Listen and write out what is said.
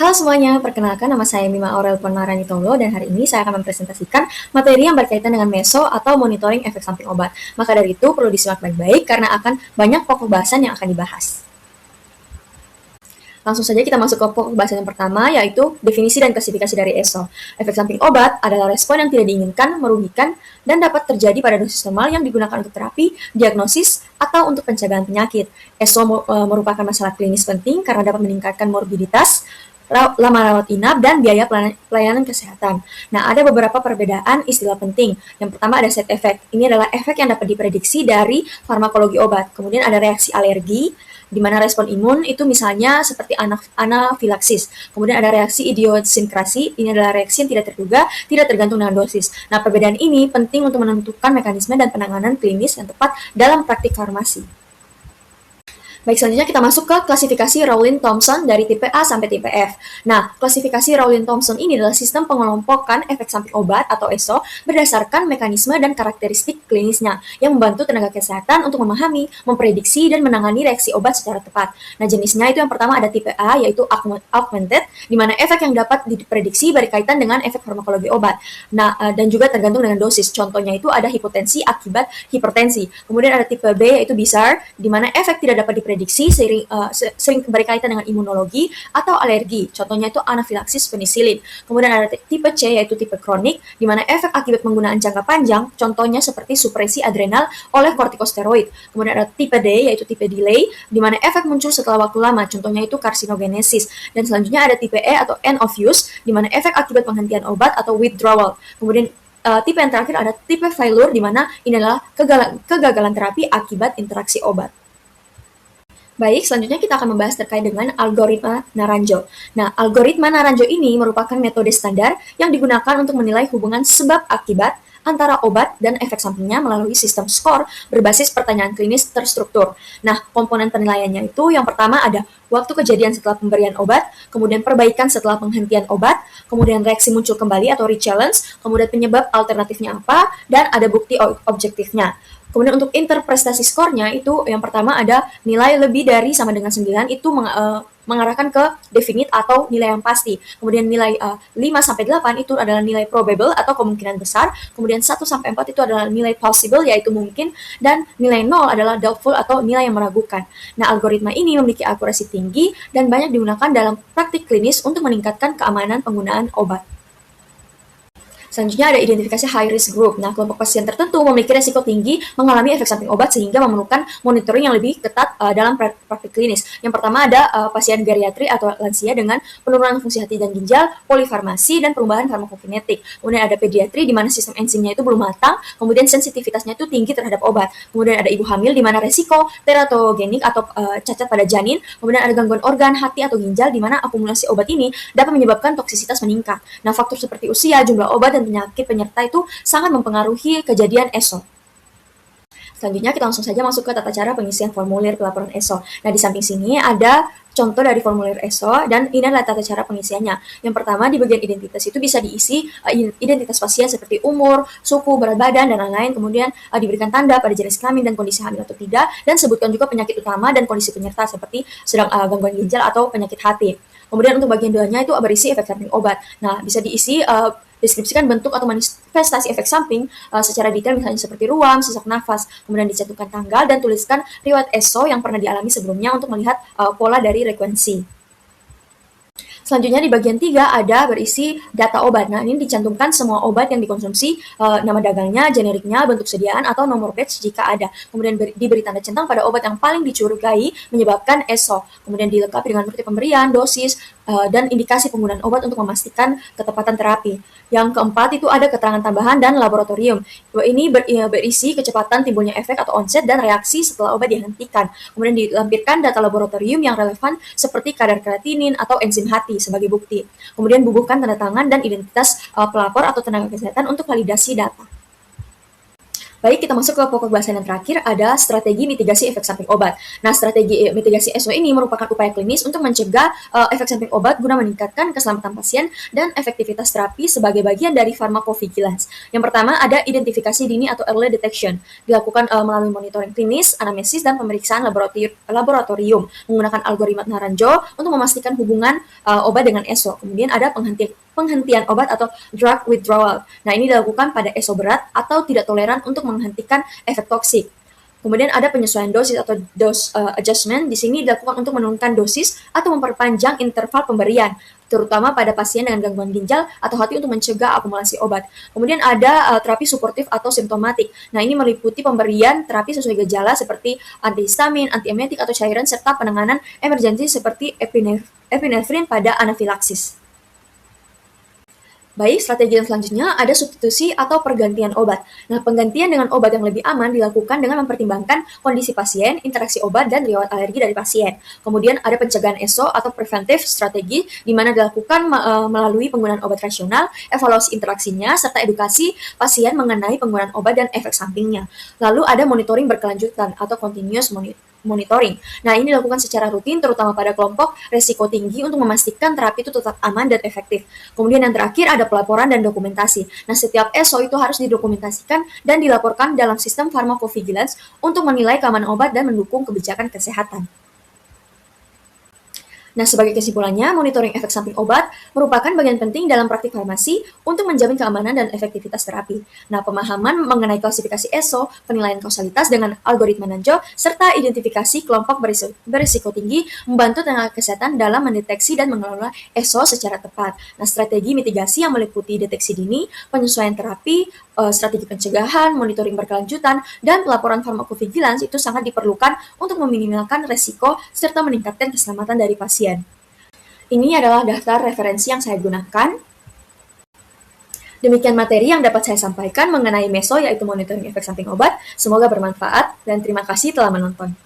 Halo semuanya, perkenalkan nama saya Mima Aurel Ponaranitolo dan hari ini saya akan mempresentasikan materi yang berkaitan dengan meso atau monitoring efek samping obat. Maka dari itu perlu disimak baik-baik karena akan banyak pokok bahasan yang akan dibahas. Langsung saja kita masuk ke pokok bahasan yang pertama, yaitu definisi dan klasifikasi dari ESO. Efek samping obat adalah respon yang tidak diinginkan, merugikan, dan dapat terjadi pada dosis normal yang digunakan untuk terapi, diagnosis, atau untuk pencegahan penyakit. ESO merupakan masalah klinis penting karena dapat meningkatkan morbiditas, lama rawat inap, dan biaya pelayanan kesehatan. Nah, ada beberapa perbedaan istilah penting. Yang pertama ada side effect. Ini adalah efek yang dapat diprediksi dari farmakologi obat. Kemudian ada reaksi alergi, di mana respon imun itu misalnya seperti anafilaksis. Kemudian ada reaksi idiosinkrasi, ini adalah reaksi yang tidak terduga, tidak tergantung dengan dosis. Nah, perbedaan ini penting untuk menentukan mekanisme dan penanganan klinis yang tepat dalam praktik farmasi. Baik, selanjutnya kita masuk ke klasifikasi Rowling-Thomson dari tipe A sampai tipe F. Nah, klasifikasi Rowling-Thomson ini adalah sistem pengelompokan efek samping obat atau ESO berdasarkan mekanisme dan karakteristik klinisnya yang membantu tenaga kesehatan untuk memahami, memprediksi, dan menangani reaksi obat secara tepat. Nah, jenisnya itu yang pertama ada tipe A, yaitu augmented, di mana efek yang dapat diprediksi berkaitan dengan efek farmakologi obat. Nah, dan juga tergantung dengan dosis. Contohnya itu ada hipotensi akibat hipertensi. Kemudian ada tipe B, yaitu bizarre, di mana efek tidak dapat diprediksi sering berkaitan dengan imunologi atau alergi. Contohnya itu anafilaksis penisilin. Kemudian ada tipe C, yaitu tipe kronik, di mana efek akibat penggunaan jangka panjang, contohnya seperti supresi adrenal oleh kortikosteroid. Kemudian ada tipe D, yaitu tipe delay, di mana efek muncul setelah waktu lama, contohnya itu karsinogenesis. Dan selanjutnya ada tipe E atau end of use, di mana efek akibat penghentian obat atau withdrawal. Kemudian tipe yang terakhir ada tipe failure, di mana ini adalah kegagalan terapi akibat interaksi obat. Baik, selanjutnya kita akan membahas terkait dengan algoritma Naranjo. Nah, algoritma Naranjo ini merupakan metode standar yang digunakan untuk menilai hubungan sebab akibat antara obat dan efek sampingnya melalui sistem skor berbasis pertanyaan klinis terstruktur. Nah, komponen penilaiannya itu yang pertama ada waktu kejadian setelah pemberian obat, kemudian perbaikan setelah penghentian obat, kemudian reaksi muncul kembali atau re-challenge, kemudian penyebab alternatifnya apa, dan ada bukti objektifnya. Kemudian untuk interprestasi skornya itu yang pertama ada nilai lebih dari sama dengan 9 itu mengarahkan ke definite atau nilai yang pasti. Kemudian nilai 5 sampai 8 itu adalah nilai probable atau kemungkinan besar. Kemudian 1 sampai 4 itu adalah nilai possible yaitu mungkin, dan nilai 0 adalah doubtful atau nilai yang meragukan. Nah, algoritma ini memiliki akurasi tinggi dan banyak digunakan dalam praktik klinis untuk meningkatkan keamanan penggunaan obat. Selanjutnya ada identifikasi high risk group. Nah, kelompok pasien tertentu memiliki risiko tinggi mengalami efek samping obat sehingga memerlukan monitoring yang lebih ketat dalam praktik klinis. Yang pertama ada pasien geriatri atau lansia dengan penurunan fungsi hati dan ginjal, polifarmasi, dan perubahan farmakokinetik. Kemudian ada pediatri di mana sistem enzimnya itu belum matang, kemudian sensitivitasnya itu tinggi terhadap obat. Kemudian ada ibu hamil di mana resiko teratogenik atau cacat pada janin. Kemudian ada gangguan organ, hati, atau ginjal di mana akumulasi obat ini dapat menyebabkan toksisitas meningkat. Nah, faktor seperti usia, jumlah obat, dan penyakit penyerta itu sangat mempengaruhi kejadian ESO. Selanjutnya kita langsung saja masuk ke tata cara pengisian formulir pelaporan ESO. Nah, di samping sini ada contoh dari formulir ESO dan ini adalah tata cara pengisiannya. Yang pertama di bagian identitas itu bisa diisi identitas pasien seperti umur, suku, berat badan, dan lain-lain. Kemudian diberikan tanda pada jenis kelamin dan kondisi hamil atau tidak, dan sebutkan juga penyakit utama dan kondisi penyerta seperti sedang gangguan ginjal atau penyakit hati. Kemudian untuk bagian 2-nya itu berisi efek samping obat. Nah, bisa diisi deskripsikan bentuk atau manifestasi efek samping secara detail, misalnya seperti ruam, sesak nafas, kemudian dicantumkan tanggal dan tuliskan riwayat ESO yang pernah dialami sebelumnya untuk melihat pola dari frekuensi. Selanjutnya di bagian 3 ada berisi data obat. Nah, ini dicantumkan semua obat yang dikonsumsi, nama dagangnya, generiknya, bentuk sediaan, atau nomor batch jika ada. Kemudian diberi tanda centang pada obat yang paling dicurigai menyebabkan ESO. Kemudian dilengkapi dengan bukti pemberian, dosis, dan indikasi penggunaan obat untuk memastikan ketepatan terapi. Yang keempat itu ada keterangan tambahan dan laboratorium. Ini berisi kecepatan timbulnya efek atau onset dan reaksi setelah obat dihentikan. Kemudian dilampirkan data laboratorium yang relevan seperti kadar kreatinin atau enzim hati sebagai bukti. Kemudian bubuhkan tanda tangan dan identitas pelapor atau tenaga kesehatan untuk validasi data. Baik, kita masuk ke pokok bahasan yang terakhir, ada strategi mitigasi efek samping obat. Nah, strategi mitigasi ESO ini merupakan upaya klinis untuk mencegah efek samping obat guna meningkatkan keselamatan pasien dan efektivitas terapi sebagai bagian dari pharmacovigilance. Yang pertama, ada identifikasi dini atau early detection. Dilakukan melalui monitoring klinis, anamnesis, dan pemeriksaan laboratorium menggunakan algoritma Naranjo untuk memastikan hubungan obat dengan ESO. Kemudian ada penghentian obat atau drug withdrawal. Nah, ini dilakukan pada ESO berat atau tidak toleran untuk menghentikan efek toksik. Kemudian ada penyesuaian dosis atau dose adjustment. Di sini dilakukan untuk menurunkan dosis atau memperpanjang interval pemberian, terutama pada pasien dengan gangguan ginjal atau hati untuk mencegah akumulasi obat. Kemudian ada terapi suportif atau simptomatik. Nah, ini meliputi pemberian terapi sesuai gejala seperti antihistamin, antiemetik atau cairan, serta penanganan emergensi seperti epinefrin pada anafilaksis. Baik, strategi yang selanjutnya ada substitusi atau pergantian obat. Nah, penggantian dengan obat yang lebih aman dilakukan dengan mempertimbangkan kondisi pasien, interaksi obat, dan riwayat alergi dari pasien. Kemudian ada pencegahan ESO atau preventive strategi, di mana dilakukan melalui penggunaan obat rasional, evaluasi interaksinya, serta edukasi pasien mengenai penggunaan obat dan efek sampingnya. Lalu ada monitoring berkelanjutan atau continuous monitoring. Nah, ini dilakukan secara rutin terutama pada kelompok resiko tinggi untuk memastikan terapi itu tetap aman dan efektif. Kemudian yang terakhir ada pelaporan dan dokumentasi. Nah, setiap ESO itu harus didokumentasikan dan dilaporkan dalam sistem pharmacovigilance untuk menilai keamanan obat dan mendukung kebijakan kesehatan. Nah, sebagai kesimpulannya, monitoring efek samping obat merupakan bagian penting dalam praktik farmasi untuk menjamin keamanan dan efektivitas terapi. Nah, pemahaman mengenai klasifikasi ESO, penilaian kausalitas dengan algoritma Nanjo, serta identifikasi kelompok berisiko tinggi membantu tenaga kesehatan dalam mendeteksi dan mengelola ESO secara tepat. Nah, strategi mitigasi yang meliputi deteksi dini, penyesuaian terapi, strategi pencegahan, monitoring berkelanjutan, dan pelaporan farmakovigilance itu sangat diperlukan untuk meminimalkan resiko serta meningkatkan keselamatan dari pasien. Ini adalah daftar referensi yang saya gunakan. Demikian materi yang dapat saya sampaikan mengenai MESO, yaitu monitoring efek samping obat. Semoga bermanfaat, dan terima kasih telah menonton.